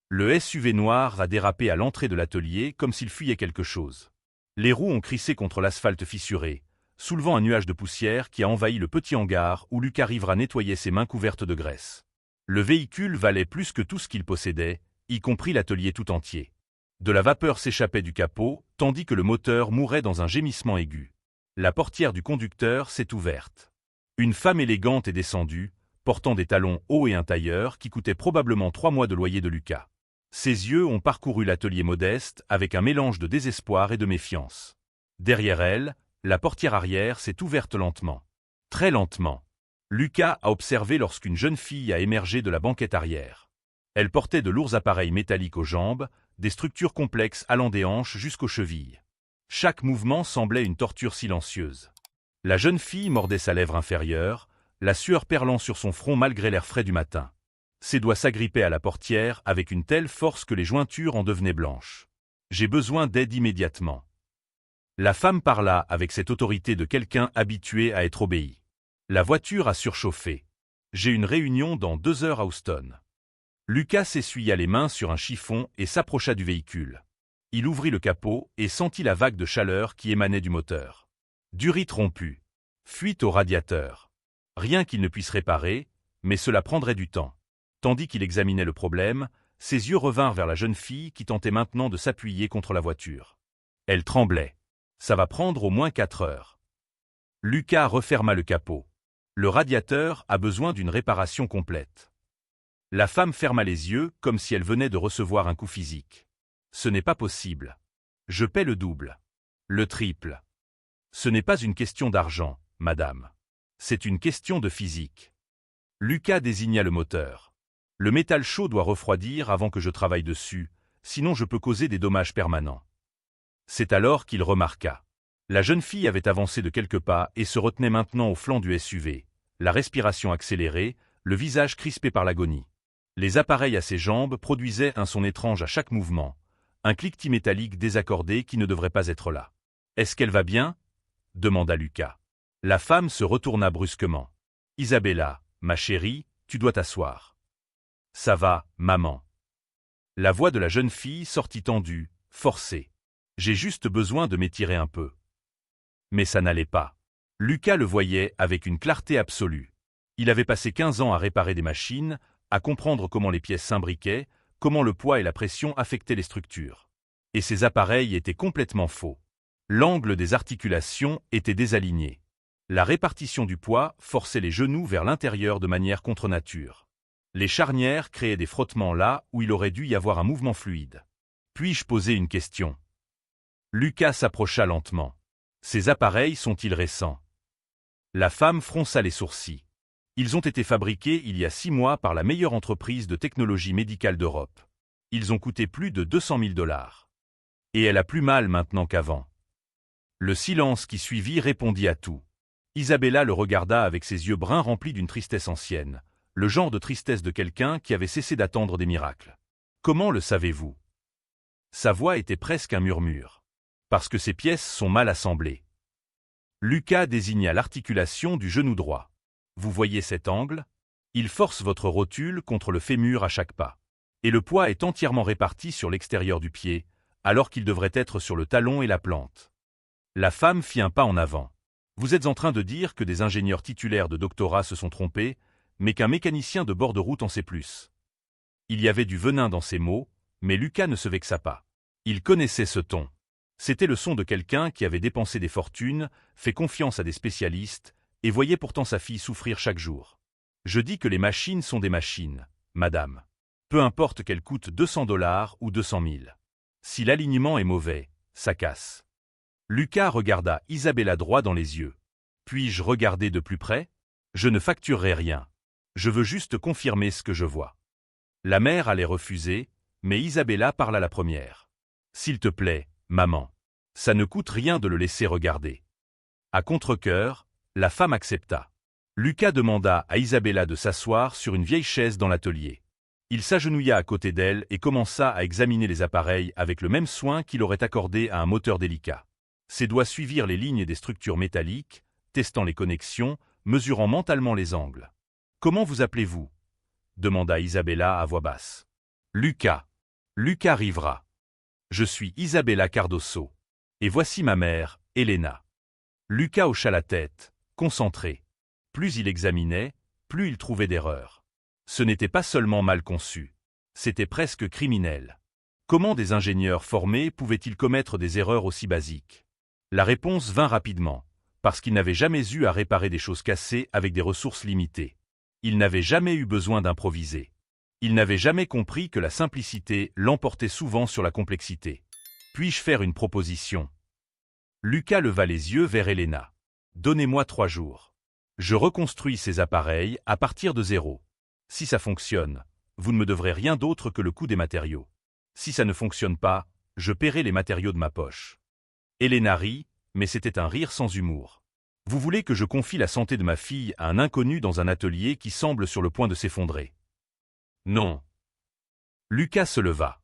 Le SUV noir a dérapé à l'entrée de l'atelier comme s'il fuyait quelque chose. Les roues ont crissé contre l'asphalte fissuré, soulevant un nuage de poussière qui a envahi le petit hangar où Lucas arrivera nettoyer ses mains couvertes de graisse. Le véhicule valait plus que tout ce qu'il possédait, y compris l'atelier tout entier. De la vapeur s'échappait du capot, tandis que le moteur mourait dans un gémissement aigu. La portière du conducteur s'est ouverte. Une femme élégante est descendue, portant des talons hauts et un tailleur qui coûtait probablement 3 mois de loyer de Lucas. Ses yeux ont parcouru l'atelier modeste avec un mélange de désespoir et de méfiance. Derrière elle, la portière arrière s'est ouverte lentement. Très lentement. Lucas a observé lorsqu'une jeune fille a émergé de la banquette arrière. Elle portait de lourds appareils métalliques aux jambes, des structures complexes allant des hanches jusqu'aux chevilles. Chaque mouvement semblait une torture silencieuse. La jeune fille mordait sa lèvre inférieure, la sueur perlant sur son front malgré l'air frais du matin. Ses doigts s'agrippaient à la portière avec une telle force que les jointures en devenaient blanches. « J'ai besoin d'aide immédiatement. » La femme parla avec cette autorité de quelqu'un habitué à être obéi. La voiture a surchauffé. « J'ai une réunion dans 2 heures à Houston. » Lucas s'essuya les mains sur un chiffon et s'approcha du véhicule. Il ouvrit le capot et sentit la vague de chaleur qui émanait du moteur. Durite rompue. Fuite au radiateur. Rien qu'il ne puisse réparer, mais cela prendrait du temps. Tandis qu'il examinait le problème, ses yeux revinrent vers la jeune fille qui tentait maintenant de s'appuyer contre la voiture. Elle tremblait. Ça va prendre au moins 4 heures. Lucas referma le capot. Le radiateur a besoin d'une réparation complète. La femme ferma les yeux comme si elle venait de recevoir un coup physique. Ce n'est pas possible. Je paie le double. Le triple. Ce n'est pas une question d'argent, madame. C'est une question de physique. Lucas désigna le moteur. Le métal chaud doit refroidir avant que je travaille dessus, sinon je peux causer des dommages permanents. C'est alors qu'il remarqua. La jeune fille avait avancé de quelques pas et se retenait maintenant au flanc du SUV, la respiration accélérée, le visage crispé par l'agonie. Les appareils à ses jambes produisaient un son étrange à chaque mouvement, un cliquetis métallique désaccordé qui ne devrait pas être là. « Est-ce qu'elle va bien ?» demanda Lucas. La femme se retourna brusquement. « Isabella, ma chérie, tu dois t'asseoir. »« Ça va, maman. » La voix de la jeune fille sortit tendue, forcée. « J'ai juste besoin de m'étirer un peu. » Mais ça n'allait pas. Lucas le voyait avec une clarté absolue. Il avait passé 15 ans à réparer des machines, à comprendre comment les pièces s'imbriquaient, comment le poids et la pression affectaient les structures. Et ces appareils étaient complètement faux. L'angle des articulations était désaligné. La répartition du poids forçait les genoux vers l'intérieur de manière contre nature. Les charnières créaient des frottements là où il aurait dû y avoir un mouvement fluide. Puis-je poser une question ? Lucas s'approcha lentement. Ces appareils sont-ils récents ? La femme fronça les sourcils. Ils ont été fabriqués il y a 6 mois par la meilleure entreprise de technologie médicale d'Europe. Ils ont coûté plus de 200 000 $. Et elle a plus mal maintenant qu'avant. Le silence qui suivit répondit à tout. Isabella le regarda avec ses yeux bruns remplis d'une tristesse ancienne, le genre de tristesse de quelqu'un qui avait cessé d'attendre des miracles. « Comment le savez-vous » Sa voix était presque un murmure. « Parce que ces pièces sont mal assemblées. » Lucas désigna l'articulation du genou droit. « Vous voyez cet angle ? Il force votre rotule contre le fémur à chaque pas. Et le poids est entièrement réparti sur l'extérieur du pied, alors qu'il devrait être sur le talon et la plante. » La femme fit un pas en avant. « Vous êtes en train de dire que des ingénieurs titulaires de doctorat se sont trompés, mais qu'un mécanicien de bord de route en sait plus. » Il y avait du venin dans ces mots, mais Lucas ne se vexa pas. Il connaissait ce ton. C'était le son de quelqu'un qui avait dépensé des fortunes, fait confiance à des spécialistes, et voyait pourtant sa fille souffrir chaque jour. « Je dis que les machines sont des machines, madame. Peu importe qu'elles coûtent 200 $ ou 200 000. Si l'alignement est mauvais, ça casse. » Lucas regarda Isabella droit dans les yeux. « Puis-je regarder de plus près ? Je ne facturerai rien. Je veux juste confirmer ce que je vois. » La mère allait refuser, mais Isabella parla la première. « S'il te plaît, maman. Ça ne coûte rien de le laisser regarder. » À contre-cœur, la femme accepta. Lucas demanda à Isabella de s'asseoir sur une vieille chaise dans l'atelier. Il s'agenouilla à côté d'elle et commença à examiner les appareils avec le même soin qu'il aurait accordé à un moteur délicat. Ses doigts suivirent les lignes des structures métalliques, testant les connexions, mesurant mentalement les angles. « Comment vous appelez-vous » demanda Isabella à voix basse. « Lucas. » Lucas Rivera. Je suis Isabella Cardoso. Et voici ma mère, Elena. Lucas hocha la tête, concentré. Plus il examinait, plus il trouvait d'erreurs. Ce n'était pas seulement mal conçu. C'était presque criminel. Comment des ingénieurs formés pouvaient-ils commettre des erreurs aussi basiques? La réponse vint rapidement. Parce qu'ils n'avaient jamais eu à réparer des choses cassées avec des ressources limitées. Ils n'avaient jamais eu besoin d'improviser. Ils n'avaient jamais compris que la simplicité l'emportait souvent sur la complexité. Puis-je faire une proposition? Lucas leva les yeux vers Elena. Donnez-moi 3 jours. Je reconstruis ces appareils à partir de zéro. Si ça fonctionne, vous ne me devrez rien d'autre que le coût des matériaux. Si ça ne fonctionne pas, je paierai les matériaux de ma poche. Elena rit, mais c'était un rire sans humour. Vous voulez que je confie la santé de ma fille à un inconnu dans un atelier qui semble sur le point de s'effondrer? Non. Lucas se leva.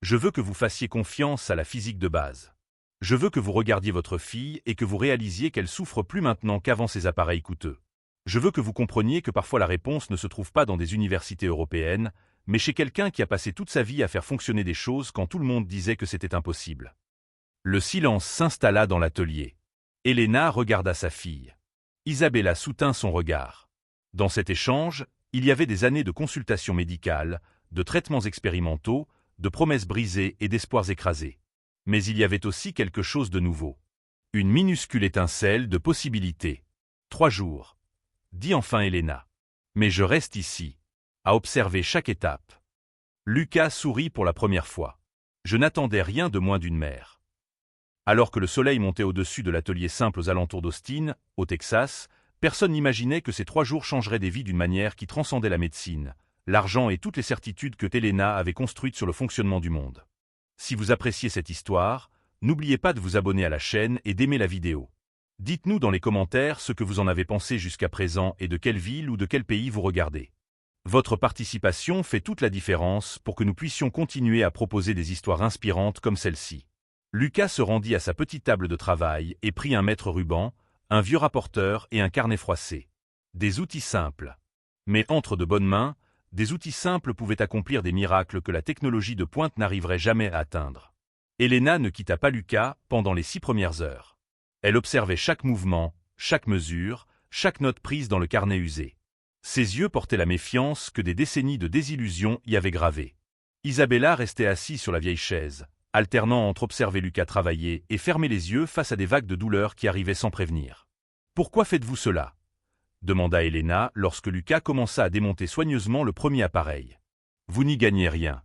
Je veux que vous fassiez confiance à la physique de base. Je veux que vous regardiez votre fille et que vous réalisiez qu'elle souffre plus maintenant qu'avant ces appareils coûteux. Je veux que vous compreniez que parfois la réponse ne se trouve pas dans des universités européennes, mais chez quelqu'un qui a passé toute sa vie à faire fonctionner des choses quand tout le monde disait que c'était impossible. Le silence s'installa dans l'atelier. Elena regarda sa fille. Isabella soutint son regard. Dans cet échange, il y avait des années de consultations médicales, de traitements expérimentaux, de promesses brisées et d'espoirs écrasés. Mais il y avait aussi quelque chose de nouveau. Une minuscule étincelle de possibilités. 3 jours. Dit enfin Elena. Mais je reste ici, à observer chaque étape. Lucas sourit pour la première fois. Je n'attendais rien de moins d'une mère. Alors que le soleil montait au-dessus de l'atelier simple aux alentours d'Austin, au Texas, personne n'imaginait que ces 3 jours changeraient des vies d'une manière qui transcendait la médecine, l'argent et toutes les certitudes que Elena avait construites sur le fonctionnement du monde. Si vous appréciez cette histoire, n'oubliez pas de vous abonner à la chaîne et d'aimer la vidéo. Dites-nous dans les commentaires ce que vous en avez pensé jusqu'à présent et de quelle ville ou de quel pays vous regardez. Votre participation fait toute la différence pour que nous puissions continuer à proposer des histoires inspirantes comme celle-ci. Lucas se rendit à sa petite table de travail et prit un mètre ruban, un vieux rapporteur et un carnet froissé. Des outils simples. Mais entre de bonnes mains, des outils simples pouvaient accomplir des miracles que la technologie de pointe n'arriverait jamais à atteindre. Elena ne quitta pas Lucas pendant les 6 premières heures. Elle observait chaque mouvement, chaque mesure, chaque note prise dans le carnet usé. Ses yeux portaient la méfiance que des décennies de désillusion y avaient gravée. Isabella restait assise sur la vieille chaise, alternant entre observer Lucas travailler et fermer les yeux face à des vagues de douleur qui arrivaient sans prévenir. « Pourquoi faites-vous cela ?» demanda Elena lorsque Lucas commença à démonter soigneusement le premier appareil. « Vous n'y gagnez rien. »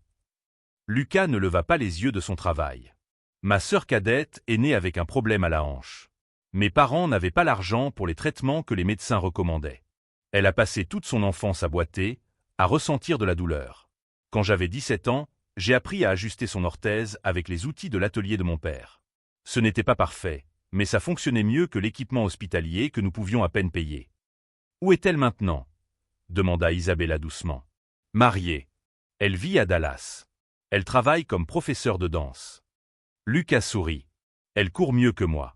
Lucas ne leva pas les yeux de son travail. « Ma sœur cadette est née avec un problème à la hanche. Mes parents n'avaient pas l'argent pour les traitements que les médecins recommandaient. Elle a passé toute son enfance à boiter, à ressentir de la douleur. Quand j'avais 17 ans, j'ai appris à ajuster son orthèse avec les outils de l'atelier de mon père. Ce n'était pas parfait, mais ça fonctionnait mieux que l'équipement hospitalier que nous pouvions à peine payer. « Où est-elle maintenant ?» demanda Isabella doucement. « Mariée. Elle vit à Dallas. Elle travaille comme professeure de danse. » Lucas sourit. « Elle court mieux que moi. »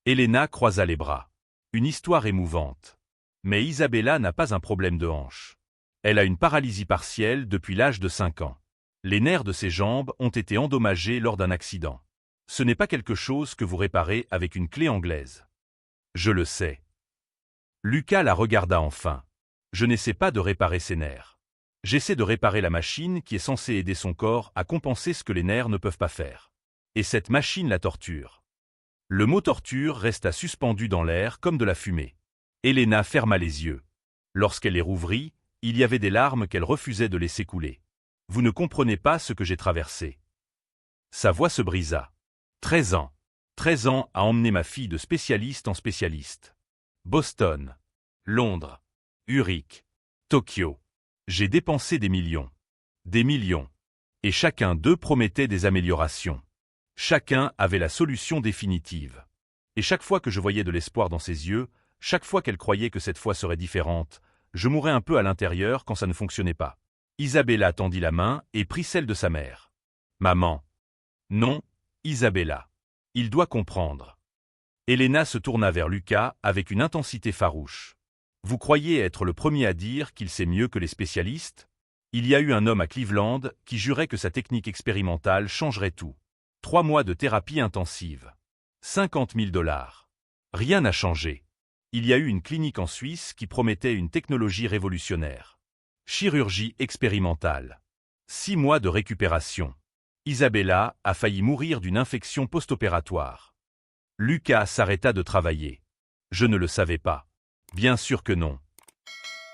Elena croisa les bras. Une histoire émouvante. Mais Isabella n'a pas un problème de hanche. Elle a une paralysie partielle depuis l'âge de 5 ans. Les nerfs de ses jambes ont été endommagés lors d'un accident. Ce n'est pas quelque chose que vous réparez avec une clé anglaise. Je le sais. Lucas la regarda enfin. Je n'essaie pas de réparer ses nerfs. J'essaie de réparer la machine qui est censée aider son corps à compenser ce que les nerfs ne peuvent pas faire. Et cette machine la torture. Le mot torture resta suspendu dans l'air comme de la fumée. Elena ferma les yeux. Lorsqu'elle les rouvrit, il y avait des larmes qu'elle refusait de laisser couler. Vous ne comprenez pas ce que j'ai traversé. Sa voix se brisa. 13 ans. 13 ans à emmener ma fille de spécialiste en spécialiste. Boston, Londres, Zurich, Tokyo. J'ai dépensé des millions. Des millions. Et chacun d'eux promettait des améliorations. Chacun avait la solution définitive. Et chaque fois que je voyais de l'espoir dans ses yeux, chaque fois qu'elle croyait que cette fois serait différente, je mourais un peu à l'intérieur quand ça ne fonctionnait pas. Isabella tendit la main et prit celle de sa mère. « Maman. » »« Non, Isabella. Il doit comprendre. » Elena se tourna vers Lucas avec une intensité farouche. « Vous croyez être le premier à dire qu'il sait mieux que les spécialistes ? Il y a eu un homme à Cleveland qui jurait que sa technique expérimentale changerait tout. 3 mois de thérapie intensive. 50 000 $. Rien n'a changé. Il y a eu une clinique en Suisse qui promettait une technologie révolutionnaire. Chirurgie expérimentale. 6 mois de récupération. Isabella a failli mourir d'une infection post-opératoire. Lucas s'arrêta de travailler. Je ne le savais pas. Bien sûr que non.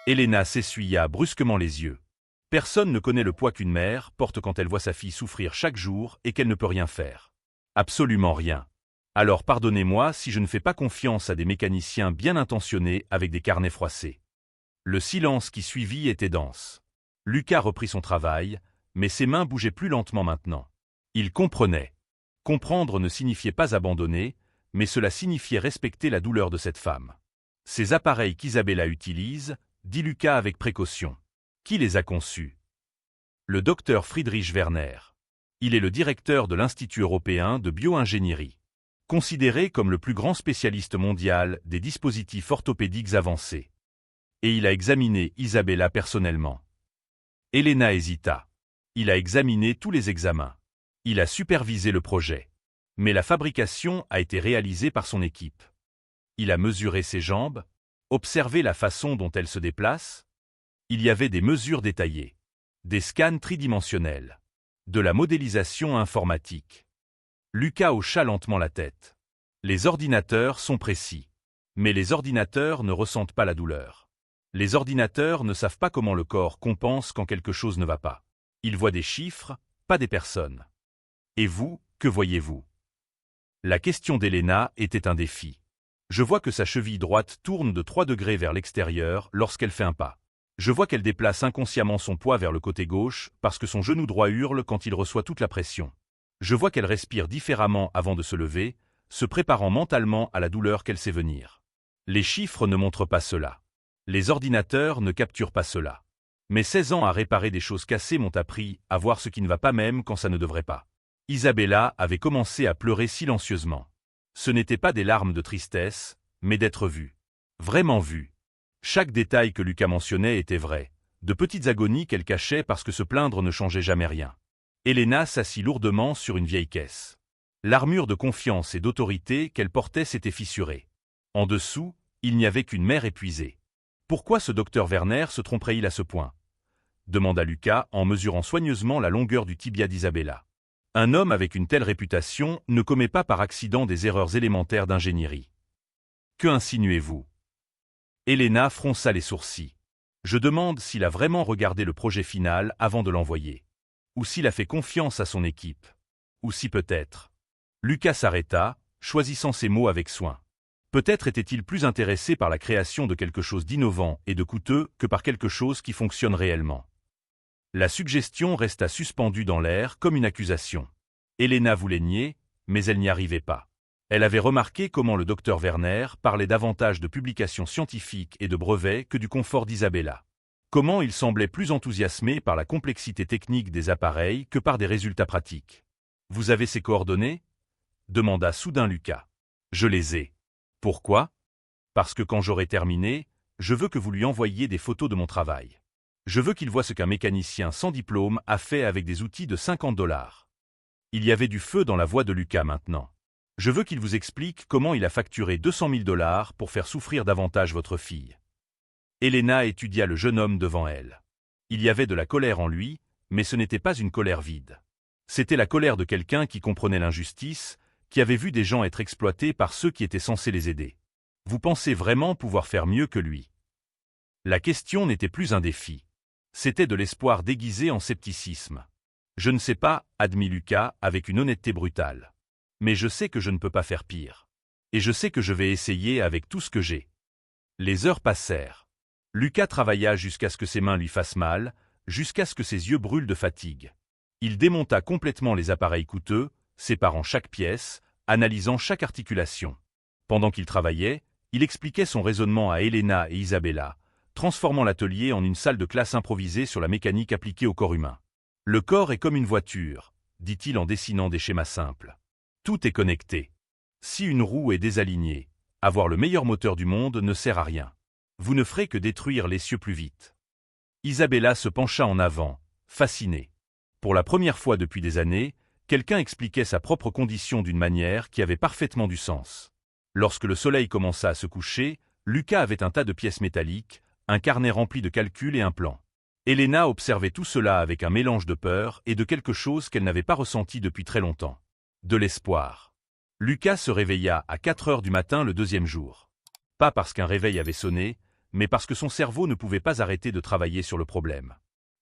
Elena s'essuya brusquement les yeux. Personne ne connaît le poids qu'une mère porte quand elle voit sa fille souffrir chaque jour et qu'elle ne peut rien faire. Absolument rien. Alors pardonnez-moi si je ne fais pas confiance à des mécaniciens bien intentionnés avec des carnets froissés. Le silence qui suivit était dense. Lucas reprit son travail, mais ses mains bougeaient plus lentement maintenant. Il comprenait. Comprendre ne signifiait pas abandonner, mais cela signifiait respecter la douleur de cette femme. Ces appareils qu'Isabella utilise, dit Lucas avec précaution. Qui les a conçus? Le docteur Friedrich Werner. Il est le directeur de l'Institut européen de bioingénierie. Considéré comme le plus grand spécialiste mondial des dispositifs orthopédiques avancés. Et il a examiné Isabella personnellement. Elena hésita. Il a examiné tous les examens. Il a supervisé le projet. Mais la fabrication a été réalisée par son équipe. Il a mesuré ses jambes, observé la façon dont elles se déplacent. Il y avait des mesures détaillées, des scans tridimensionnels, de la modélisation informatique. Lucas hocha lentement la tête. Les ordinateurs sont précis. Mais les ordinateurs ne ressentent pas la douleur. Les ordinateurs ne savent pas comment le corps compense quand quelque chose ne va pas. Ils voient des chiffres, pas des personnes. Et vous, que voyez-vous? La question d'Elena était un défi. Je vois que sa cheville droite tourne de 3 degrés vers l'extérieur lorsqu'elle fait un pas. Je vois qu'elle déplace inconsciemment son poids vers le côté gauche parce que son genou droit hurle quand il reçoit toute la pression. Je vois qu'elle respire différemment avant de se lever, se préparant mentalement à la douleur qu'elle sait venir. Les chiffres ne montrent pas cela. Les ordinateurs ne capturent pas cela. Mes 16 ans à réparer des choses cassées m'ont appris à voir ce qui ne va pas même quand ça ne devrait pas. Isabella avait commencé à pleurer silencieusement. Ce n'étaient pas des larmes de tristesse, mais d'être vue. Vraiment vue. Chaque détail que Lucas mentionnait était vrai, de petites agonies qu'elle cachait parce que se plaindre ne changeait jamais rien. Elena s'assit lourdement sur une vieille caisse. L'armure de confiance et d'autorité qu'elle portait s'était fissurée. En dessous, il n'y avait qu'une mère épuisée. Pourquoi ce docteur Werner se tromperait-il à ce point? Demanda Lucas en mesurant soigneusement la longueur du tibia d'Isabella. Un homme avec une telle réputation ne commet pas par accident des erreurs élémentaires d'ingénierie. Que insinuez-vous? Elena fronça les sourcils. Je demande s'il a vraiment regardé le projet final avant de l'envoyer. Ou s'il a fait confiance à son équipe. Ou si peut-être. Lucas s'arrêta, choisissant ses mots avec soin. Peut-être était-il plus intéressé par la création de quelque chose d'innovant et de coûteux que par quelque chose qui fonctionne réellement. La suggestion resta suspendue dans l'air comme une accusation. Elena voulait nier, mais elle n'y arrivait pas. Elle avait remarqué comment le docteur Werner parlait davantage de publications scientifiques et de brevets que du confort d'Isabella. Comment il semblait plus enthousiasmé par la complexité technique des appareils que par des résultats pratiques. « Vous avez ses coordonnées » demanda soudain Lucas. « Je les ai. » Pourquoi? Parce que quand j'aurai terminé, je veux que vous lui envoyiez des photos de mon travail. Je veux qu'il voie ce qu'un mécanicien sans diplôme a fait avec des outils de 50 $. Il y avait du feu dans la voix de Lucas maintenant. Je veux qu'il vous explique comment il a facturé 200 000 $ pour faire souffrir davantage votre fille. Elena étudia le jeune homme devant elle. Il y avait de la colère en lui, mais ce n'était pas une colère vide. C'était la colère de quelqu'un qui comprenait l'injustice, qui avait vu des gens être exploités par ceux qui étaient censés les aider. Vous pensez vraiment pouvoir faire mieux que lui? La question n'était plus un défi. C'était de l'espoir déguisé en scepticisme. Je ne sais pas, admit Lucas avec une honnêteté brutale. Mais je sais que je ne peux pas faire pire. Et je sais que je vais essayer avec tout ce que j'ai. Les heures passèrent. Lucas travailla jusqu'à ce que ses mains lui fassent mal, jusqu'à ce que ses yeux brûlent de fatigue. Il démonta complètement les appareils coûteux, séparant chaque pièce, analysant chaque articulation. Pendant qu'il travaillait, il expliquait son raisonnement à Elena et Isabella, transformant l'atelier en une salle de classe improvisée sur la mécanique appliquée au corps humain. Le corps est comme une voiture, dit-il en dessinant des schémas simples. Tout est connecté. Si une roue est désalignée, avoir le meilleur moteur du monde ne sert à rien. Vous ne ferez que détruire l'essieu plus vite. Isabella se pencha en avant, fascinée. Pour la première fois depuis des années, quelqu'un expliquait sa propre condition d'une manière qui avait parfaitement du sens. Lorsque le soleil commença à se coucher, Lucas avait un tas de pièces métalliques, un carnet rempli de calculs et un plan. Elena observait tout cela avec un mélange de peur et de quelque chose qu'elle n'avait pas ressenti depuis très longtemps. De l'espoir. Lucas se réveilla à 4 heures du matin le deuxième jour. Pas parce qu'un réveil avait sonné, mais parce que son cerveau ne pouvait pas arrêter de travailler sur le problème.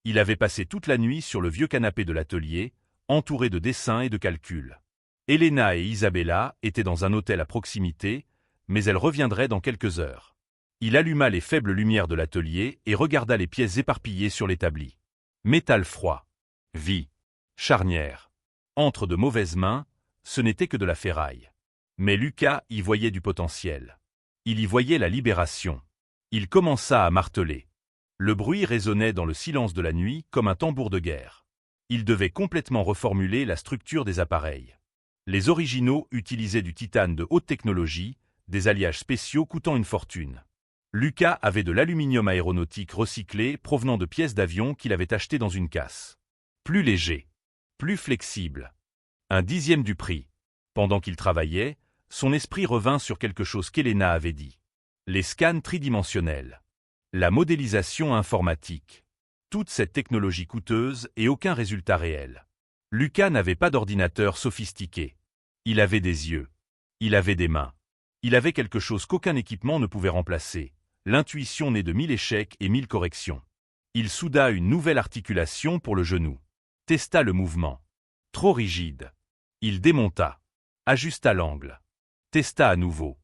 Il avait passé toute la nuit sur le vieux canapé de l'atelier, entouré de dessins et de calculs. Elena et Isabella étaient dans un hôtel à proximité, mais elles reviendraient dans quelques heures. Il alluma les faibles lumières de l'atelier et regarda les pièces éparpillées sur l'établi. Métal froid. Vie. Charnière. Entre de mauvaises mains, ce n'était que de la ferraille. Mais Lucas y voyait du potentiel. Il y voyait la libération. Il commença à marteler. Le bruit résonnait dans le silence de la nuit comme un tambour de guerre. Il devait complètement reformuler la structure des appareils. Les originaux utilisaient du titane de haute technologie, des alliages spéciaux coûtant une fortune. Lucas avait de l'aluminium aéronautique recyclé provenant de pièces d'avion qu'il avait achetées dans une casse. Plus léger, plus flexible. Un dixième du prix. Pendant qu'il travaillait, son esprit revint sur quelque chose qu'Elena avait dit. Les scans tridimensionnels. La modélisation informatique. Toute cette technologie coûteuse et aucun résultat réel. Lucas n'avait pas d'ordinateur sophistiqué. Il avait des yeux. Il avait des mains. Il avait quelque chose qu'aucun équipement ne pouvait remplacer. L'intuition née de 1000 échecs et 1000 corrections. Il souda une nouvelle articulation pour le genou. Testa le mouvement. Trop rigide. Il démonta. Ajusta l'angle. Testa à nouveau.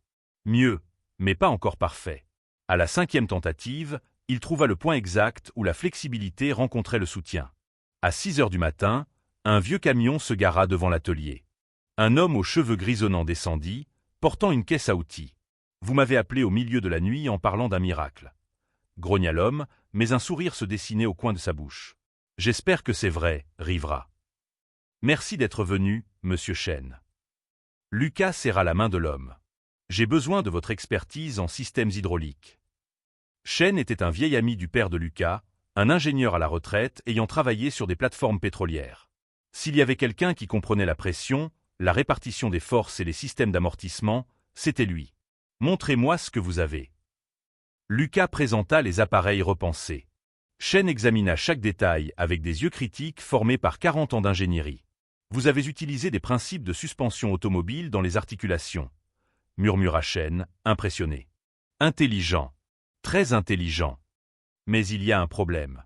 Mieux, mais pas encore parfait. À la 5e tentative, il trouva le point exact où la flexibilité rencontrait le soutien. À 6 heures du matin, un vieux camion se gara devant l'atelier. Un homme aux cheveux grisonnants descendit, portant une caisse à outils. « Vous m'avez appelé au milieu de la nuit en parlant d'un miracle. » grogna l'homme, mais un sourire se dessinait au coin de sa bouche. « J'espère que c'est vrai, Rivera. »« Merci d'être venu, monsieur Chen. » Lucas serra la main de l'homme. « J'ai besoin de votre expertise en systèmes hydrauliques. » Chen était un vieil ami du père de Lucas, un ingénieur à la retraite ayant travaillé sur des plateformes pétrolières. S'il y avait quelqu'un qui comprenait la pression, la répartition des forces et les systèmes d'amortissement, c'était lui. « Montrez-moi ce que vous avez. » Lucas présenta les appareils repensés. Chen examina chaque détail avec des yeux critiques formés par 40 ans d'ingénierie. « Vous avez utilisé des principes de suspension automobile dans les articulations, » murmura Chen, impressionné. « Intelligent. Très intelligent. Mais il y a un problème. »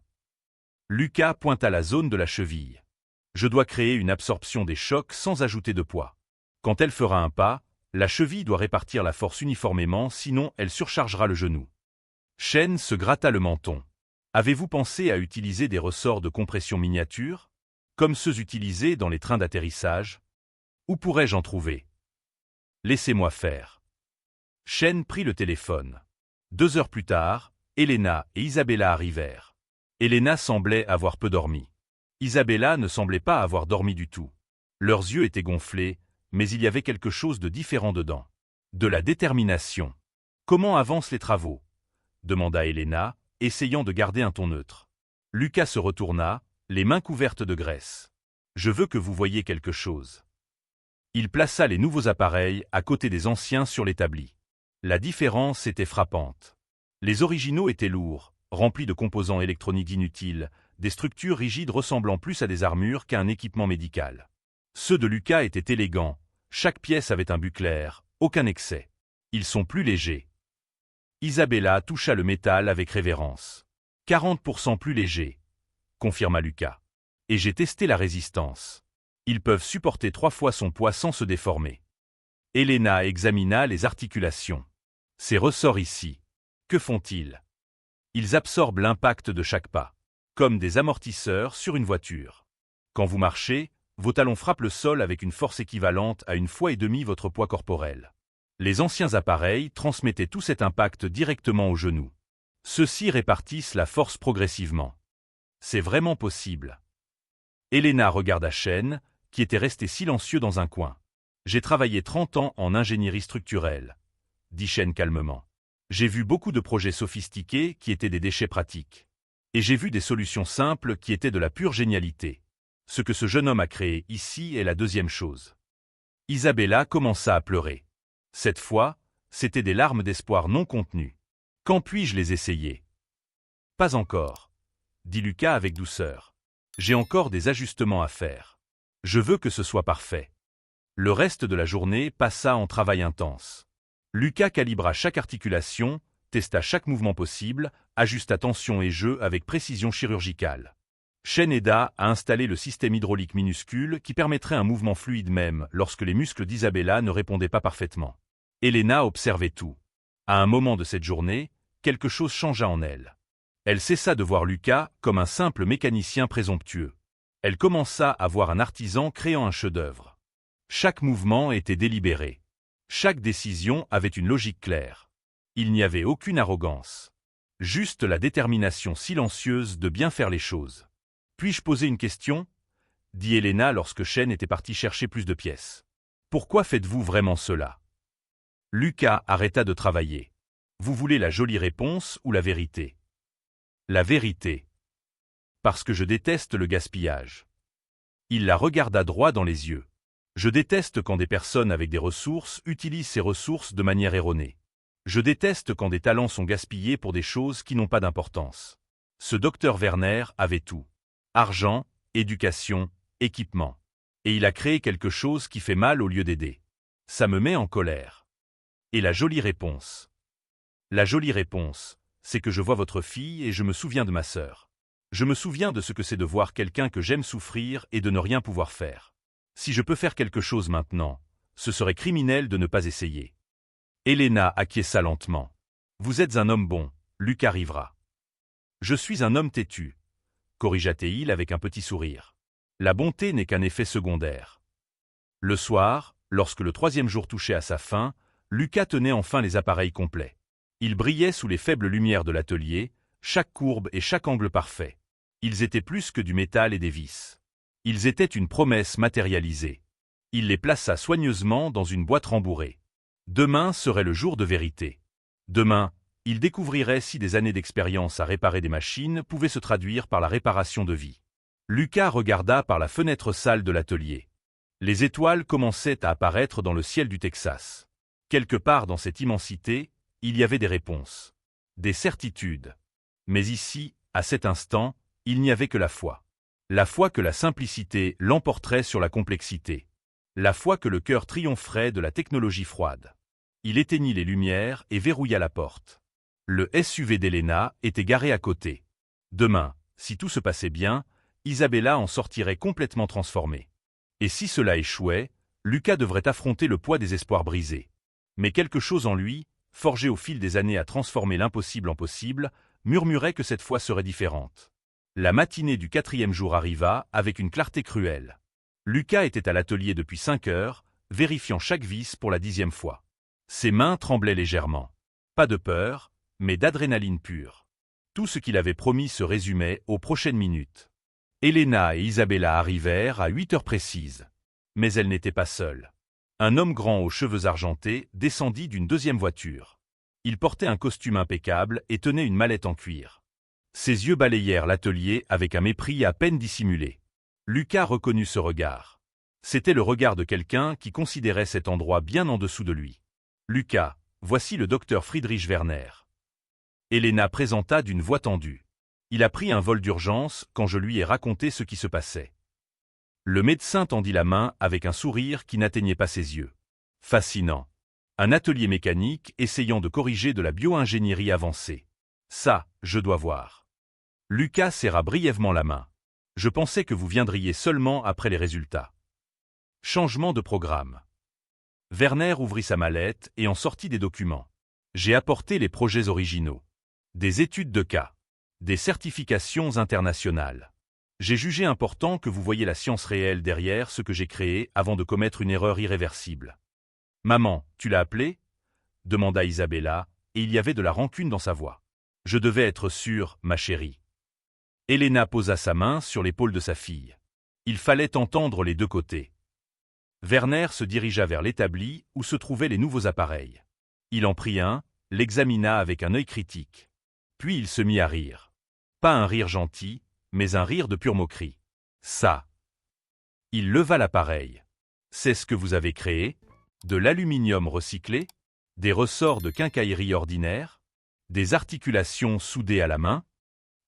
Lucas pointa la zone de la cheville. « Je dois créer une absorption des chocs sans ajouter de poids. Quand elle fera un pas, la cheville doit répartir la force uniformément, sinon elle surchargera le genou. » Chen se gratta le menton. « Avez-vous pensé à utiliser des ressorts de compression miniatures, comme ceux utilisés dans les trains d'atterrissage? Où pourrais-je en trouver? Laissez-moi faire. » Chen prit le téléphone. 2 heures plus tard, Elena et Isabella arrivèrent. Elena semblait avoir peu dormi. Isabella ne semblait pas avoir dormi du tout. Leurs yeux étaient gonflés, mais il y avait quelque chose de différent dedans. De la détermination. « Comment avancent les travaux ?» demanda Elena, essayant de garder un ton neutre. Lucas se retourna, les mains couvertes de graisse. « Je veux que vous voyiez quelque chose. » Il plaça les nouveaux appareils à côté des anciens sur l'établi. La différence était frappante. Les originaux étaient lourds, remplis de composants électroniques inutiles, des structures rigides ressemblant plus à des armures qu'à un équipement médical. Ceux de Lucas étaient élégants, chaque pièce avait un but clair, aucun excès. Ils sont plus légers. Isabella toucha le métal avec révérence. 40% plus léger, confirma Lucas. Et j'ai testé la résistance. Ils peuvent supporter 3 fois son poids sans se déformer. Elena examina les articulations. Ces ressorts ici, que font-ils? Ils absorbent l'impact de chaque pas, comme des amortisseurs sur une voiture. Quand vous marchez, vos talons frappent le sol avec une force équivalente à 1,5 fois votre poids corporel. Les anciens appareils transmettaient tout cet impact directement aux genoux. Ceux-ci répartissent la force progressivement. C'est vraiment possible. Elena regarda Chen, qui était resté silencieux dans un coin. « J'ai travaillé 30 ans en ingénierie structurelle, » dit Chen calmement. « J'ai vu beaucoup de projets sophistiqués qui étaient des déchets pratiques. Et j'ai vu des solutions simples qui étaient de la pure génialité. Ce que ce jeune homme a créé ici est la deuxième chose. Isabella commença à pleurer. Cette fois, c'étaient des larmes d'espoir non contenues. Quand puis-je les essayer? Pas encore, dit Lucas avec douceur. J'ai encore des ajustements à faire. Je veux que ce soit parfait. Le reste de la journée passa en travail intense. Lucas calibra chaque articulation, testa chaque mouvement possible, ajusta tension et jeu avec précision chirurgicale. Shen aida à installer le système hydraulique minuscule qui permettrait un mouvement fluide même lorsque les muscles d'Isabella ne répondaient pas parfaitement. Elena observait tout. À un moment de cette journée, quelque chose changea en elle. Elle cessa de voir Lucas comme un simple mécanicien présomptueux. Elle commença à voir un artisan créant un chef-d'œuvre. Chaque mouvement était délibéré. Chaque décision avait une logique claire. Il n'y avait aucune arrogance. Juste la détermination silencieuse de bien faire les choses. « Puis-je poser une question » dit Elena lorsque Shen était parti chercher plus de pièces. « Pourquoi faites-vous vraiment cela » Lucas arrêta de travailler. « Vous voulez la jolie réponse ou la vérité » ? La vérité. Parce que je déteste le gaspillage. Il la regarda droit dans les yeux. Je déteste quand des personnes avec des ressources utilisent ces ressources de manière erronée. Je déteste quand des talents sont gaspillés pour des choses qui n'ont pas d'importance. Ce docteur Werner avait tout. Argent, éducation, équipement. Et il a créé quelque chose qui fait mal au lieu d'aider. Ça me met en colère. Et la jolie réponse. La jolie réponse, c'est que je vois votre fille et je me souviens de ma sœur. Je me souviens de ce que c'est de voir quelqu'un que j'aime souffrir et de ne rien pouvoir faire. Si je peux faire quelque chose maintenant, ce serait criminel de ne pas essayer. Elena acquiesça lentement. Vous êtes un homme bon, Lucas arrivera. Je suis un homme têtu, corrigea-t-il avec un petit sourire. La bonté n'est qu'un effet secondaire. Le soir, lorsque le troisième jour touchait à sa fin, Lucas tenait enfin les appareils complets. Ils brillaient sous les faibles lumières de l'atelier, chaque courbe et chaque angle parfait. Ils étaient plus que du métal et des vis. Ils étaient une promesse matérialisée. Il les plaça soigneusement dans une boîte rembourrée. Demain serait le jour de vérité. Demain, il découvrirait si des années d'expérience à réparer des machines pouvaient se traduire par la réparation de vie. Lucas regarda par la fenêtre sale de l'atelier. Les étoiles commençaient à apparaître dans le ciel du Texas. Quelque part dans cette immensité, il y avait des réponses, des certitudes. Mais ici, à cet instant, il n'y avait que la foi. La foi que la simplicité l'emporterait sur la complexité. La foi que le cœur triompherait de la technologie froide. Il éteignit les lumières et verrouilla la porte. Le SUV d'Elena était garé à côté. Demain, si tout se passait bien, Isabella en sortirait complètement transformée. Et si cela échouait, Lucas devrait affronter le poids des espoirs brisés. Mais quelque chose en lui, forgé au fil des années à transformer l'impossible en possible, murmurait que cette fois serait différente. La matinée du 4e jour arriva avec une clarté cruelle. Lucas était à l'atelier depuis 5 heures, vérifiant chaque vis pour la 10e fois. Ses mains tremblaient légèrement. Pas de peur, mais d'adrénaline pure. Tout ce qu'il avait promis se résumait aux prochaines minutes. Elena et Isabella arrivèrent à 8 heures précises. Mais elles n'étaient pas seules. Un homme grand aux cheveux argentés descendit d'une deuxième voiture. Il portait un costume impeccable et tenait une mallette en cuir. Ses yeux balayèrent l'atelier avec un mépris à peine dissimulé. Lucas reconnut ce regard. C'était le regard de quelqu'un qui considérait cet endroit bien en dessous de lui. « Lucas, voici le docteur Friedrich Werner. » Elena présenta d'une voix tendue. Il a pris un vol d'urgence quand je lui ai raconté ce qui se passait. Le médecin tendit la main avec un sourire qui n'atteignait pas ses yeux. Fascinant. Un atelier mécanique essayant de corriger de la bio-ingénierie avancée. Ça, je dois voir. Lucas serra brièvement la main. Je pensais que vous viendriez seulement après les résultats. Changement de programme. Werner ouvrit sa mallette et en sortit des documents. J'ai apporté les projets originaux. Des études de cas. Des certifications internationales. J'ai jugé important que vous voyiez la science réelle derrière ce que j'ai créé avant de commettre une erreur irréversible. « Maman, tu l'as appelé » demanda Isabella, et il y avait de la rancune dans sa voix. « Je devais être sûre, ma chérie. » Elena posa sa main sur l'épaule de sa fille. Il fallait entendre les deux côtés. Werner se dirigea vers l'établi où se trouvaient les nouveaux appareils. Il en prit un, l'examina avec un œil critique. Puis il se mit à rire. Pas un rire gentil, mais un rire de pure moquerie. Ça. Il leva l'appareil. C'est ce que vous avez créé? De l'aluminium recyclé? Des ressorts de quincaillerie ordinaire? Des articulations soudées à la main?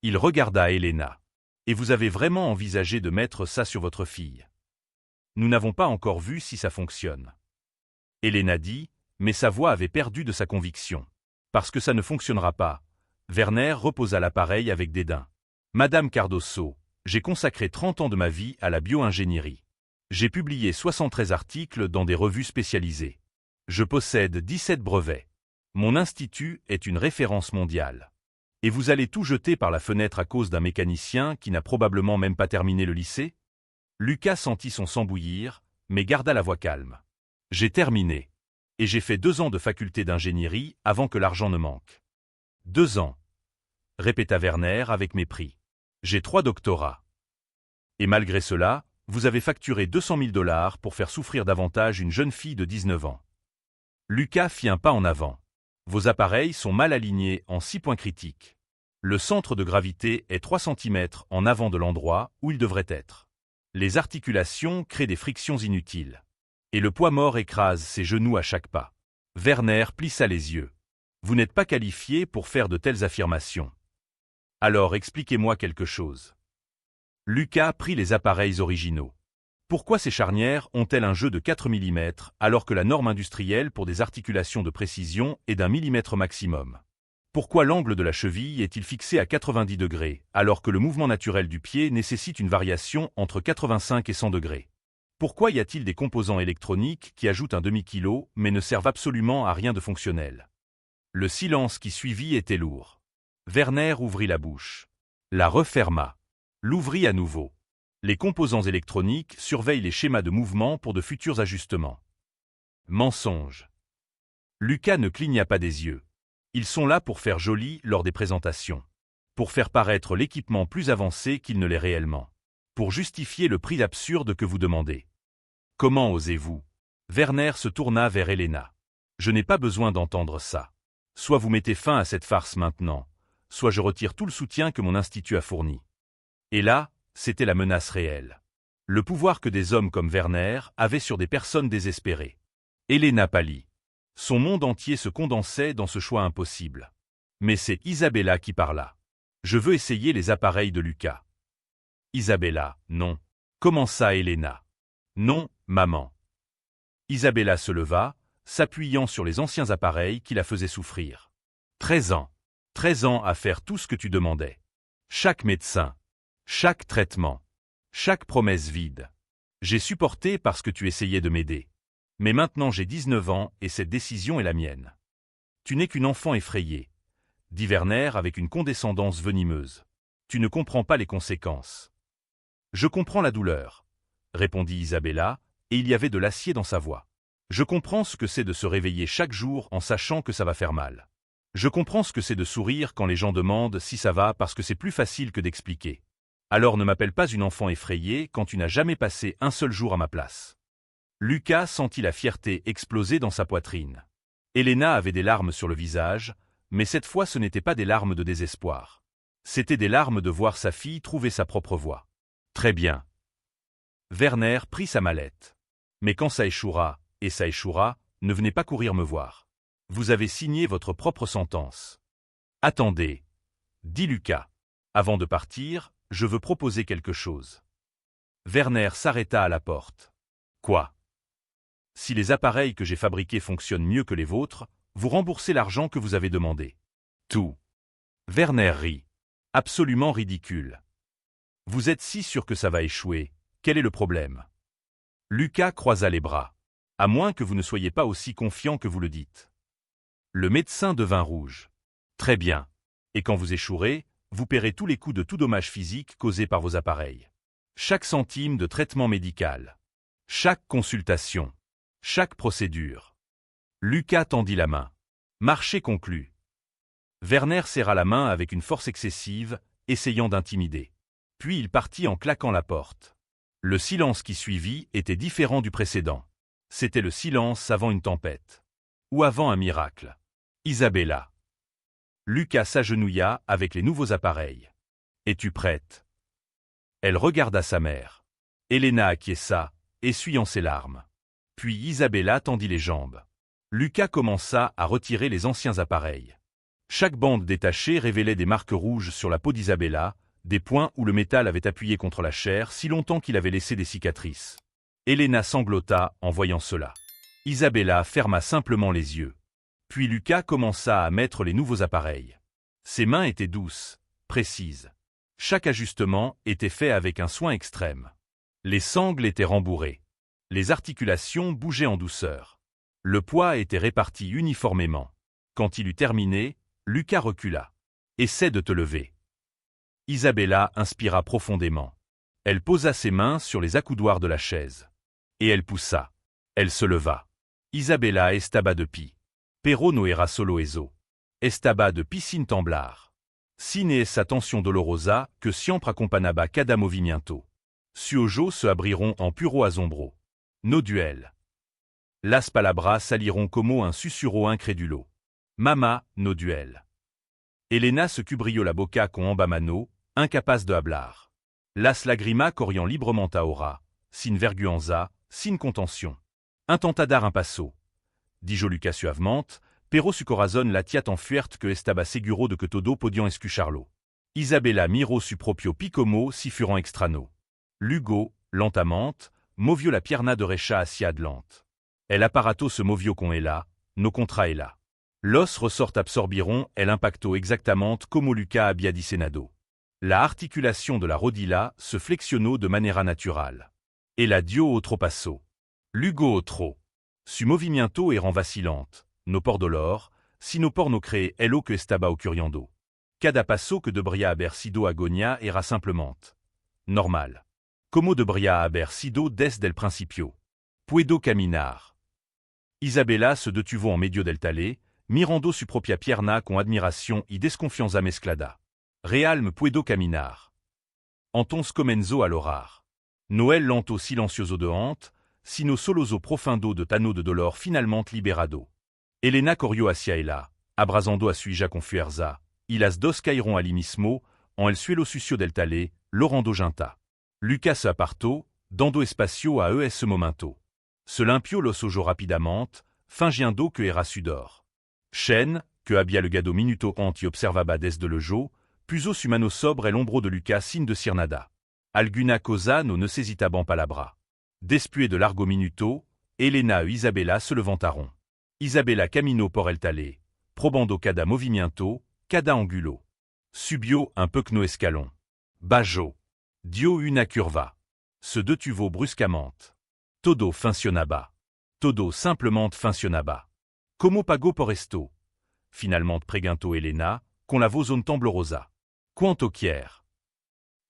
Il regarda Elena. Et vous avez vraiment envisagé de mettre ça sur votre fille? Nous n'avons pas encore vu si ça fonctionne. Elena dit, mais sa voix avait perdu de sa conviction. Parce que ça ne fonctionnera pas. Werner reposa l'appareil avec dédain. Madame Cardoso, j'ai consacré 30 ans de ma vie à la bio-ingénierie. J'ai publié 73 articles dans des revues spécialisées. Je possède 17 brevets. Mon institut est une référence mondiale. Et vous allez tout jeter par la fenêtre à cause d'un mécanicien qui n'a probablement même pas terminé le lycée? Lucas sentit son sang bouillir, mais garda la voix calme. J'ai terminé. Et j'ai fait 2 ans de faculté d'ingénierie avant que l'argent ne manque. 2 ans, répéta Werner avec mépris. J'ai 3 doctorats. Et malgré cela, vous avez facturé 200 000 $ pour faire souffrir davantage une jeune fille de 19 ans. Lucas fit un pas en avant. Vos appareils sont mal alignés en 6 points critiques. Le centre de gravité est 3 cm en avant de l'endroit où il devrait être. Les articulations créent des frictions inutiles. Et le poids mort écrase ses genoux à chaque pas. Werner plissa les yeux. Vous n'êtes pas qualifié pour faire de telles affirmations. Alors expliquez-moi quelque chose. Lucas prit les appareils originaux. Pourquoi ces charnières ont-elles un jeu de 4 mm alors que la norme industrielle pour des articulations de précision est d'1 mm maximum? Pourquoi l'angle de la cheville est-il fixé à 90 degrés alors que le mouvement naturel du pied nécessite une variation entre 85 et 100 degrés? Pourquoi y a-t-il des composants électroniques qui ajoutent un demi-kilo mais ne servent absolument à rien de fonctionnel? Le silence qui suivit était lourd. Werner ouvrit la bouche. La referma. L'ouvrit à nouveau. Les composants électroniques surveillent les schémas de mouvement pour de futurs ajustements. Mensonge. Lucas ne cligna pas des yeux. Ils sont là pour faire joli lors des présentations. Pour faire paraître l'équipement plus avancé qu'il ne l'est réellement. Pour justifier le prix absurde que vous demandez. Comment osez-vous? Werner se tourna vers Elena. Je n'ai pas besoin d'entendre ça. Soit vous mettez fin à cette farce maintenant, soit je retire tout le soutien que mon institut a fourni. Et là, c'était la menace réelle. Le pouvoir que des hommes comme Werner avaient sur des personnes désespérées. Elena pâlit. Son monde entier se condensait dans ce choix impossible. Mais c'est Isabella qui parla. Je veux essayer les appareils de Lucas. Isabella, non. Comment ça, Elena? Non, maman. Isabella se leva, s'appuyant sur les anciens appareils qui la faisaient souffrir. 13 ans. 13 ans à faire tout ce que tu demandais. Chaque médecin. Chaque traitement. Chaque promesse vide. J'ai supporté parce que tu essayais de m'aider. Mais maintenant j'ai 19 ans et cette décision est la mienne. Tu n'es qu'une enfant effrayée, dit Werner avec une condescendance venimeuse. Tu ne comprends pas les conséquences. Je comprends la douleur, répondit Isabella, et il y avait de l'acier dans sa voix. Je comprends ce que c'est de se réveiller chaque jour en sachant que ça va faire mal. Je comprends ce que c'est de sourire quand les gens demandent si ça va parce que c'est plus facile que d'expliquer. Alors ne m'appelle pas une enfant effrayée quand tu n'as jamais passé un seul jour à ma place. Lucas sentit la fierté exploser dans sa poitrine. Elena avait des larmes sur le visage, mais cette fois ce n'étaient pas des larmes de désespoir. C'étaient des larmes de voir sa fille trouver sa propre voie. Très bien. Werner prit sa mallette. Mais quand ça échouera, et ça échouera, ne venez pas courir me voir. Vous avez signé votre propre sentence. Attendez, dit Lucas. Avant de partir, je veux proposer quelque chose. Werner s'arrêta à la porte. Quoi? Si les appareils que j'ai fabriqués fonctionnent mieux que les vôtres, vous remboursez l'argent que vous avez demandé. Tout. Werner rit. Absolument ridicule. Vous êtes si sûr que ça va échouer, quel est le problème? Lucas croisa les bras. À moins que vous ne soyez pas aussi confiant que vous le dites. Le médecin devint rouge. Très bien. Et quand vous échouerez, vous paierez tous les coûts de tout dommage physique causé par vos appareils. Chaque centime de traitement médical. Chaque consultation. Chaque procédure. Lucas tendit la main. Marché conclu. Werner serra la main avec une force excessive, essayant d'intimider. Puis il partit en claquant la porte. Le silence qui suivit était différent du précédent. C'était le silence avant une tempête. Ou avant un miracle. Isabella. Lucas s'agenouilla avec les nouveaux appareils. Es-tu prête? Elle regarda sa mère. Elena acquiesça, essuyant ses larmes. Puis Isabella tendit les jambes. Lucas commença à retirer les anciens appareils. Chaque bande détachée révélait des marques rouges sur la peau d'Isabella, des points où le métal avait appuyé contre la chair si longtemps qu'il avait laissé des cicatrices. Elena sanglota en voyant cela. Isabella ferma simplement les yeux. Puis Lucas commença à mettre les nouveaux appareils. Ses mains étaient douces, précises. Chaque ajustement était fait avec un soin extrême. Les sangles étaient rembourrées. Les articulations bougeaient en douceur. Le poids était réparti uniformément. Quand il eut terminé, Lucas recula. « Essaie de te lever. » Isabella inspira profondément. Elle posa ses mains sur les accoudoirs de la chaise. Et elle poussa. Elle se leva. Isabella estaba de pi. Pero no era solo eso. Estaba de piscine temblar. Sin esa tension dolorosa que siempre accompagnaba cada movimiento. Suojo se abriront en puro asombro. No duel. Las palabras saliront como un susurro incrédulo. Mama, no duel. Elena se cubrió la boca con ambas manos, incapaz de hablar. Las lágrimas corriant librement ahora, sin vergüenza, sin contention. Intenta dar un passo. Dijo Lucas suavement, pero su corazón latía tan fuerte que estaba seguro de que todo podían escucharlo. Isabella miró su propio picomo si furent extrano. Lugo, lentamente, movió la pierna derecha hacia adelante. El aparato se movió con ella, no contra ella. Los ressorts absorbiron el impacto exactamente como Lucas había diseñado. La articulation de la rodilla se flexionó de manera natural. Ella dio otro paso. Lugo otro. Su movimiento eran vacilante, no por dolor, sino por no creer lo que estaba ocurriendo. Cada paso que debría haber sido agonia era simplemente normal. Como debría haber sido desde el principio. Puedo caminar. Isabella se detuvo en medio del tale, mirando su propia pierna con admiración y desconfianza mezclada. Realme puedo caminar. Entons comenzo a l'orar. Noel lento silencioso de honte, sino soloso profundo de tano de dolor finalmente liberado. Elena corrió hacia ella, abrazando a su hija con fuerza, y las dos cayeron allí mismo, en el suelo sucio del tale, lorando junta. Lucas se apartó, dando espacio a ese momento. Se limpió los ojos rapidamente, fingiendo que era sudor. Shen, que había le gado minuto antes y observaba desde le jo, puso su mano sobre el hombro de Lucas sin decir nada. Alguna cosa no necesitaban palabra. Después de largo minuto, Elena e Isabella se levantaron. Isabella caminó por el tale, probando cada movimiento, cada angulo. Subió un peu no escalón. Bajó. Dio una curva. Se detuvo bruscamente. Todo funcionaba. Todo simplement funcionaba. Como pagó por esto? Finalmente preguntó Elena, con la voz un temblorosa. Cuánto quiere?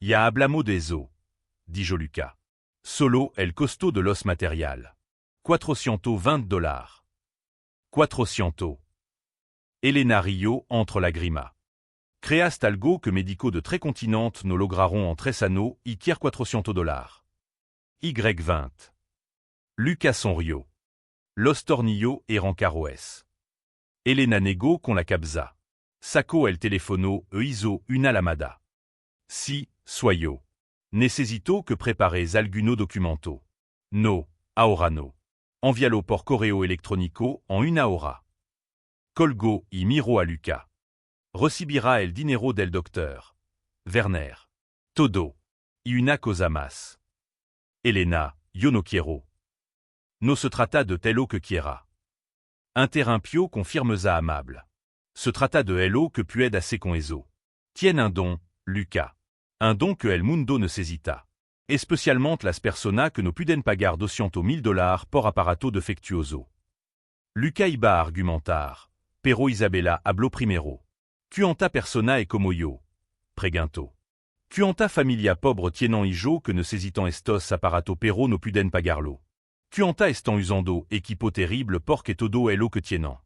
Ya hablamos de eso, dijo Lucas. Solo el costo de los material. $420. 400. Elena rió entre lágrimas. Creaste algo que médicos de tres continentes no lograron en 3 años y quiere $400. Y20. Lucas sonrió. Los tornillos eran caros. Elena negó con la cabeza. Sacó el teléfono e hizo una llamada. Si, soyo. Necesito que prepares alguno documento. No, ahora no. Envíalo por correo electrónico en una hora. Colgó y miró a Lucas. Recibirá el dinero del doctor. Werner. Todo. Y una cosa más. Elena, yo no quiero. No se trata de telo que quiera. Interrumpió con firmeza amable. Se trata de elo que pueda hacer con eso. Tiene un don, Lucas. Un don que el mundo necesita. Especialmente las personas que no pueden pagar $200,000 por aparato defectuoso. Lucas iba a argumentar, pero Isabella habló primero. Cuánta persona es como yo? Preguntó. Cuánta familia pobre tienen hijo que necesitan estos aparatos pero no pueden pagarlo? Cuánta están usando equipo terrible porque todo es lo que tienen?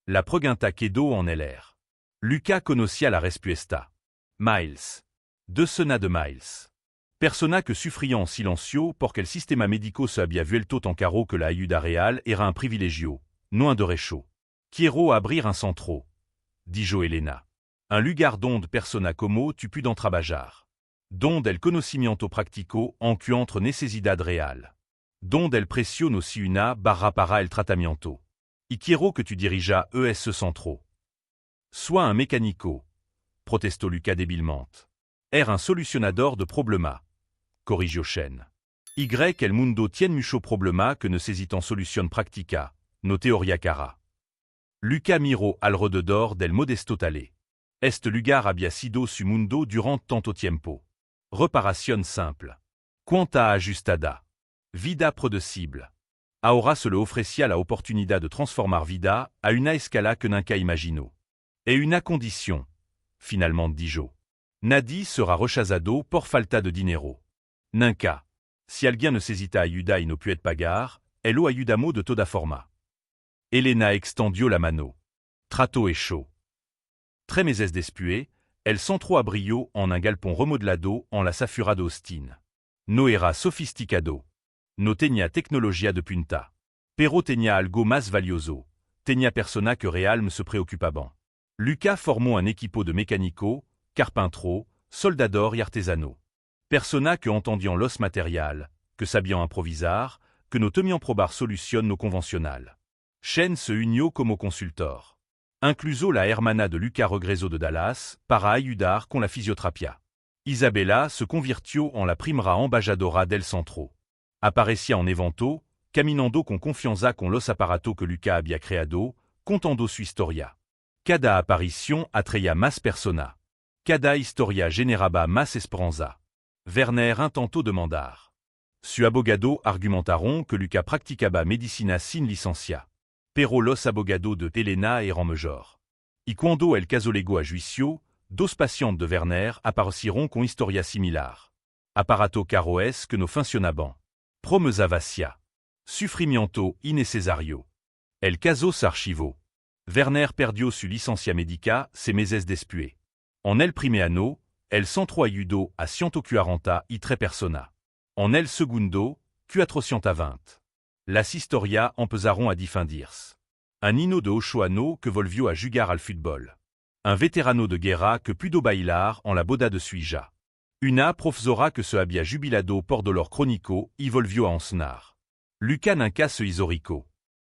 La pregunta quedó en el aire. Lucas conocía la respuesta. Miles. Decena de miles. Persona que sufría en silencio porque el sistema médico se había vuelto tan caro que la ayuda real era un privilegio, no un derecho. Quiero abrir un centro, dijo Elena. Un lugar donde persona como tu pudan trabajar. Donde el conocimiento práctico encuentre necesidad real. Donde el precio no si una barra para el tratamiento. Y quiero que tu dirijas ES centro. Sois un mécanico, protestó Lucas débilement. Un solucionador de problema, corrigió Shen. Y el mundo tiene mucho problema que necesitan solución práctica, no teoría cara. Lucas miró alrededor del modesto tale. Este lugar había sido su mundo durante tanto tiempo. Reparación simple. Cuenta ajustada. Vida predecible. Ahora se le ofrecía la oportunidad de transformar vida a una escala que nunca imaginó. Et una condición, finalement dijo. Nadie sera rechazado por falta de dinero. Nunca. Si alguien necesita ayuda y no puede pagar, el lo ayudamos de toda forma. Elena extendió la mano. Trato hecho. Tres meses después, el centro abrió en un galpón remodelado en la safura de Austin. No era sofisticado. No tenía tecnología de punta. Pero tenía algo más valioso. Tenía persona que realmente se preocupaban. Lucas formó un equipo de mécanico, carpintero, soldador y artesano. Persona que entendian los material, que sabian improvisar, que no temian probar solución no convencional. Shen se unió como consultor. Incluso la hermana de Lucas regresó de Dallas para ayudar con la fisioterapia. Isabella se convirtió en la primera embajadora del centro. Aparecía en evento, caminando con confianza con los aparatos que Lucas había creado, contando su historia. Cada aparición atraía más persona. Cada historia generaba más esperanza. Werner intentó demandar. Su abogado argumentaron que Lucas practicaba medicina sin licencia. Pero los abogados de Elena eran mejor. Y cuando el caso llegó a juicio, dos pacientes de Werner aparecieron con historia similar. Aparato caro es que no funcionaban. Promesa vacía. Sufrimiento innecesario. El caso se archivó. Werner perdió su licencia médica 6 meses después. En el primer año, el centro ayudó a 140 y 3 personas. En el segundo, 420. Las historias empezaron a difundirse. Un niño de 8 años que volvió a jugar al fútbol. Un veterano de guerra que pudo bailar en la boda de su hija. Una profesora que se había jubilado por dolor crónico y volvió a enseñar. Lucas nunca se hizo rico.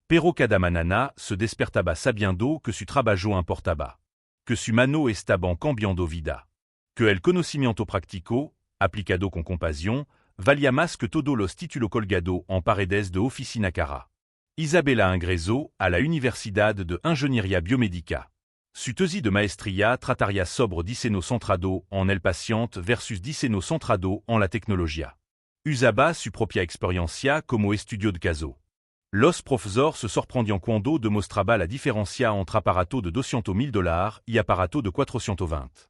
Pero cada mañana se despertaba sabiendo que su trabajo importaba. Que su mano estaba cambiando vida. Que el conocimiento práctico, aplicado con compasión, valía más que todos los títulos colgados en paredes de oficina cara. Isabella ingresó a la Universidad de Ingeniería Biomédica. Su tesis de maestría trataría sobre diseño centrado en el paciente versus diseño centrado en la tecnología. Usaba su propia experiencia como estudio de caso. Los profesores se sorprendían cuando demostraba la diferencia entre aparato de $200,000 y aparato de 420.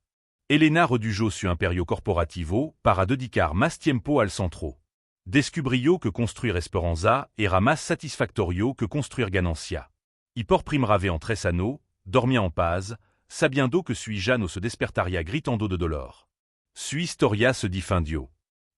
Elena redujo su imperio corporativo para dedicar más tiempo al centro. Descubrió que construir esperanza era más satisfactorio que construir ganancia. Y por primera vez en 3 años, dormía en paz, sabiendo que su hija no se despertaría gritando de dolor. Su historia se difundió.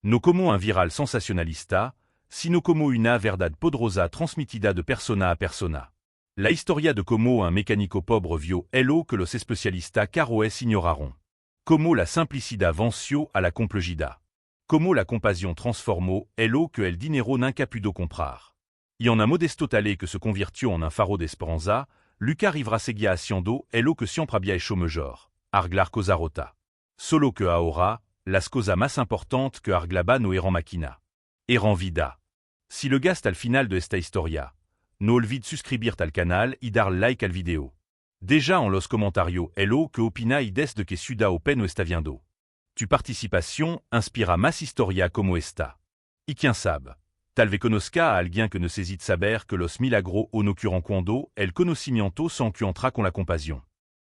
No como un viral sensacionalista, sino como una verdad poderosa transmitida de persona a persona. La historia de como un mécanico pobre vio lo que los especialistas caroes ignoraron. Como la simplicidad venció a la complejidad. Como la compasión transformó lo que el dinero nunca pudo comprar. Y en un modesto tale que se convirtió en un faro de esperanza, Lucas arrivera seguía haciendo lo que siempre había hecho mejor, arreglar cosa rota. Solo que ahora, las cosas más importantes que arreglaba no eran máquina. Eran vida. Si le gaste al final de esta historia, no olvide suscribirte al canal y dar like al video. Deja en los comentarios lo que opinai desde que Ciudad Open está viendo. Tu participación inspira más historia como esta. Y quién sabe, tal vez conozca a alguien que necesite saber que los milagros no ocurren cuando el conocimiento s'encuentra con la compasión.